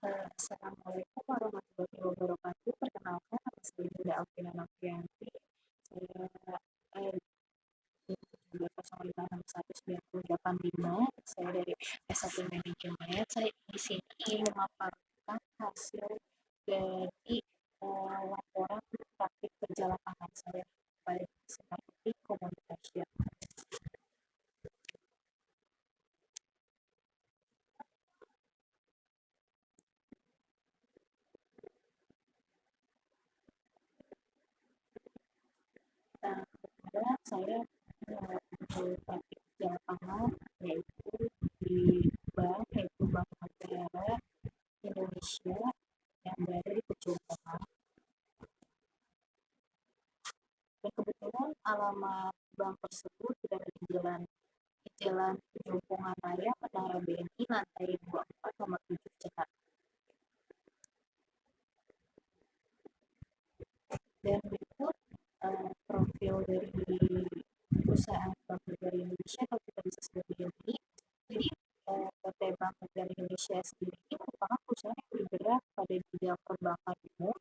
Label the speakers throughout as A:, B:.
A: Assalamualaikum warahmatullahi wabarakatuh. Perkenalkan, nama saya Dinda Alvina Nofrianti. Saya di 1705619085. Saya dari S1 Manajemen. Saya di sini memaparkan hasil dari laporan praktik kerja lapangan saya pada seperti komunikasi. Dan kemudian saya praktik kerja lapangan yaitu di yaitu Bank Negara Indonesia yang berada di Pucung Tengah. Dan kebetulan alamat bank tersebut berada di Jalan Jumpungan Raya, Menara BNI, lantai 24, nomor 7, Jakarta. Dan berikut profil dari perusahaan Bank Negara Indonesia, kalau kita bisa sebut begini. Jadi PT Bank Negara Indonesia sendiri merupakan perusahaan yang bergerak pada bidang perbankan umum.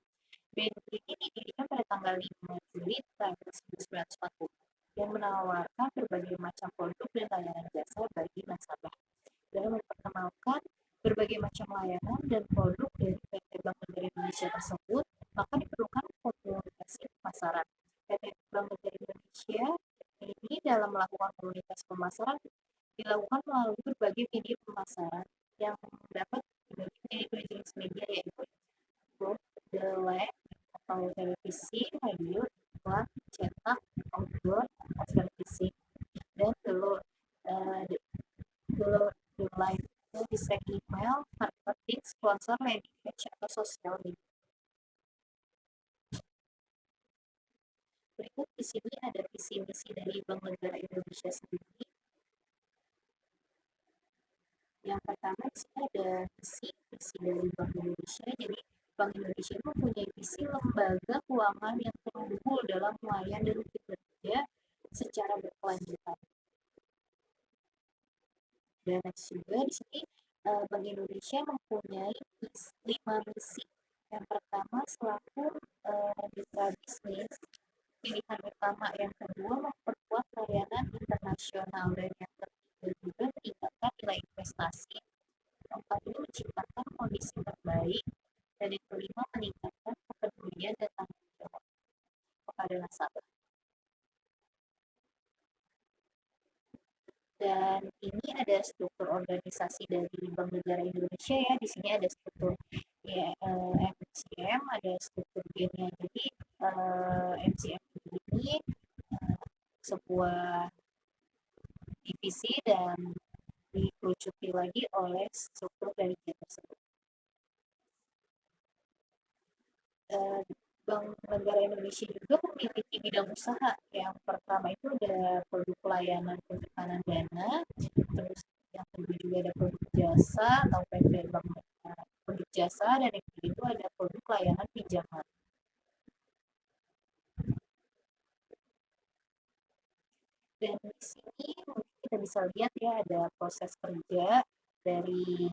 A: BNI ini didirikan pada tanggal 5 Juli tahun 1940 dan menawarkan berbagai macam produk dan layanan jasa bagi nasabah. Dalam memperkenalkan berbagai macam layanan dan produk dari PT Bank Negara Indonesia tersebut, maka diperlukan komunikasi pemasaran. PT Bank Negara Indonesia ini dalam melakukan komunikasi pemasaran dilakukan melalui berbagai media pemasaran yang dapat dibagi menjadi dua jenis media, yaitu the atau televisi, radio, iklan, cetak, outdoor, advertising, dan the live itu bisa email, marketing, sponsor, landing page, atau sosial media. Berikut di sini ada visi misi dari Bank Negara Indonesia sendiri. Yang pertama di sini ada visi dari Bank Indonesia. Jadi Bank Indonesia mempunyai visi lembaga keuangan yang terunggul dalam melayan dan kinerja secara berkelanjutan. Dan juga di sini Bank Indonesia mempunyai 5 misi. Yang pertama, selaku mitra bisnis pilihan utama. Yang kedua, memperkuat layanan internasional. Dan yang ketiga juga meningkatkan nilai investasi. Yang keempat, menciptakan kondisi terbaik. Dan yang kelima, meningkatkan kepedulian dan tanggung jawab kepada nasabah. Dan ini ada struktur organisasi dari Bank Negara Indonesia ya. Di sini ada struktur MCM, ada struktur gennya. Jadi MCM ini sebuah divisi dan dikerucuti lagi oleh struktur dari gen tersebut. Bank Negara Indonesia juga memiliki bidang usaha. Yang pertama itu ada produk pelayanan penyimpanan dana, terus yang kedua juga ada produk jasa atau PT Bank produk jasa, dan yang ketiga itu ada produk layanan pinjaman. Dan di sini mungkin kita bisa lihat ya, ada proses kerja dari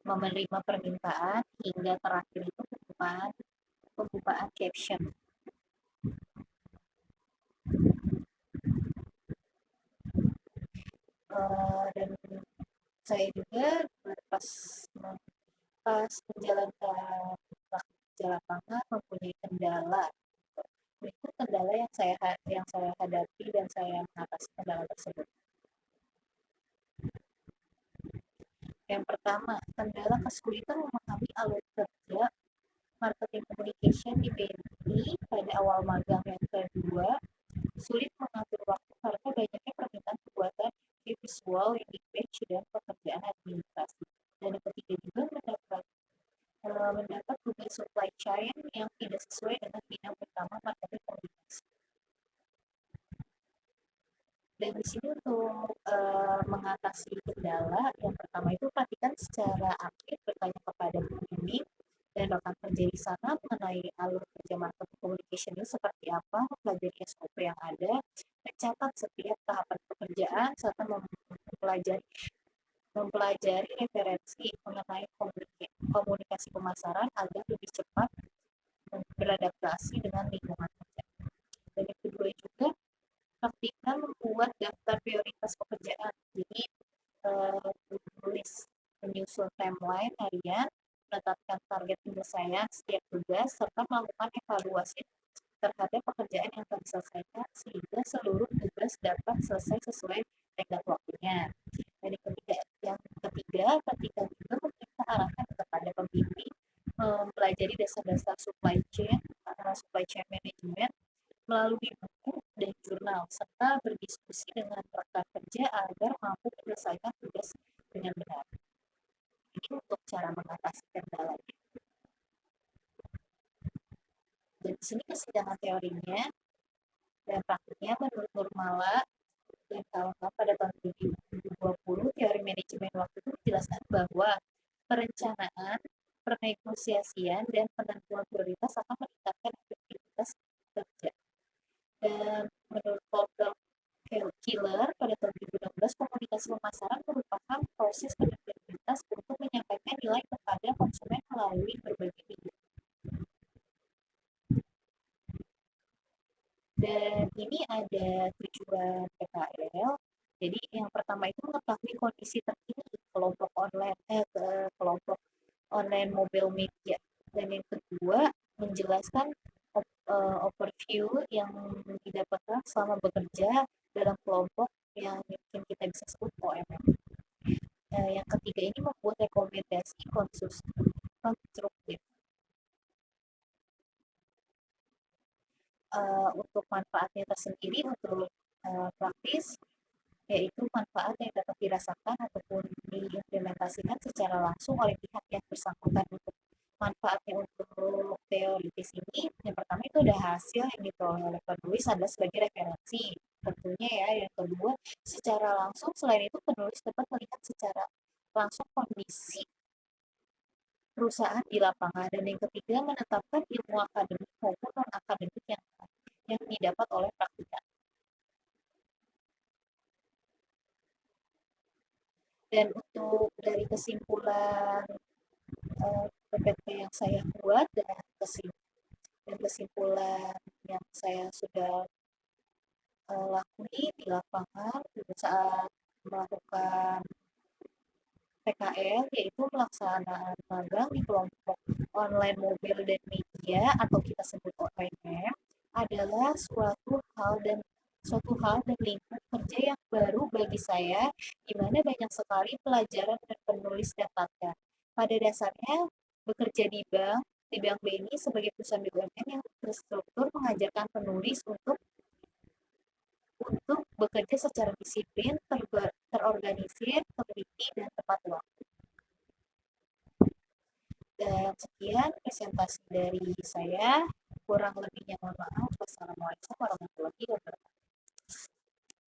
A: menerima permintaan hingga terakhir itu pembukaan caption. Dan saya juga pas menjalankan kerja lapangan mempunyai kendala. Berikut kendala yang saya hadapi dan saya mengatasi kendala tersebut. Yang pertama, kendala kesulitan memahami alur kerja marketing communication di BNI pada awal magang. Yang kedua, sulit mengatur waktu karena banyaknya permintaan pembuatan visual, landing page, dan pekerjaan administrasi. Dan yang ketiga juga mendapat tugas supply chain yang tidak sesuai dengan bidang utama marketing komunikasi. Dan di sini untuk mengatasi kendala, yang pertama itu perhatikan secara aktif, bertanya kepada pembimbing dan rekan kerja di sana mengenai alur kerja marketing communication ini seperti apa, mempelajari SOP yang ada, mencatat setiap tahapan pekerjaan, serta mempelajari referensi mengenai komunikasi pemasaran agar lebih cepat beradaptasi dengan lingkungan kerja. Dan yang kedua juga praktikkan membuat daftar prioritas pekerjaan. Jadi menulis, menyusun timeline harian, menetapkan target penyelesaian setiap tugas, serta melakukan evaluasi terhadap pekerjaan yang telah diselesaikan sehingga seluruh tugas dapat selesai sesuai tenggat waktunya. Dan yang ketiga, ketika juga memberikan arahan kepada pembimbing mempelajari dasar-dasar supply chain management melalui buku dan jurnal, serta berdiskusi dengan rekan kerja agar mampu menyelesaikan tugas dengan benar. Ini untuk cara mengatasi kendala. Dan di sini kesenjangan teorinya dan praktiknya menurut Nurmala dan kawan-kawan pada tahun 2020, teori manajemen waktu itu menjelaskan bahwa perencanaan, pernegosiasian, dan penentuan prioritas akan meningkatkan efektivitas kerja. Dan menurut Paul Killer pada tahun 2016, komunikasi pemasaran merupakan proses efektivitas untuk menyampaikan nilai kepada konsumen melalui berbagai media. Dan ini ada tujuan PKL. Jadi yang pertama itu mengetahui kondisi terkini kelompok online mobile media. Dan yang kedua menjelaskan overview yang didapatkan selama bekerja dalam kelompok yang mungkin kita bisa sebut OMM. Yang ketiga ini membuat rekomendasi konstruktif. Untuk manfaatnya tersendiri untuk praktis, yaitu manfaat yang dapat dirasakan ataupun diimplementasikan secara langsung oleh pihak yang bersangkutan. Untuk manfaatnya untuk teoritis ini, yang pertama itu ada hasil yang diperoleh oleh penulis adalah sebagai referensi tentunya ya. Yang kedua, secara langsung selain itu penulis dapat melihat secara langsung kondisi perusahaan di lapangan. Dan yang ketiga, menetapkan ilmu akademik maupun non akademik yang didapat oleh praktikan. Dan untuk dari kesimpulan PPT yang saya buat dan kesimpulan yang saya sudah lakoni di lapangan saat melakukan PKL, yaitu pelaksanaan magang di kelompok online mobil dan media atau kita sebut OMM, adalah suatu hal dan lingkup kerja yang baru bagi saya, di mana banyak sekali pelajaran dan penulis dapatkan. Pada dasarnya, bekerja di Bank BNI sebagai perusahaan BUMN yang terstruktur mengajarkan penulis untuk bekerja secara disiplin, terorganisir, teliti, dan tepat waktu. Dan sekian presentasi dari saya. Kurang lebihnya mohon maaf. Wassalamualaikum warahmatullahi wabarakatuh.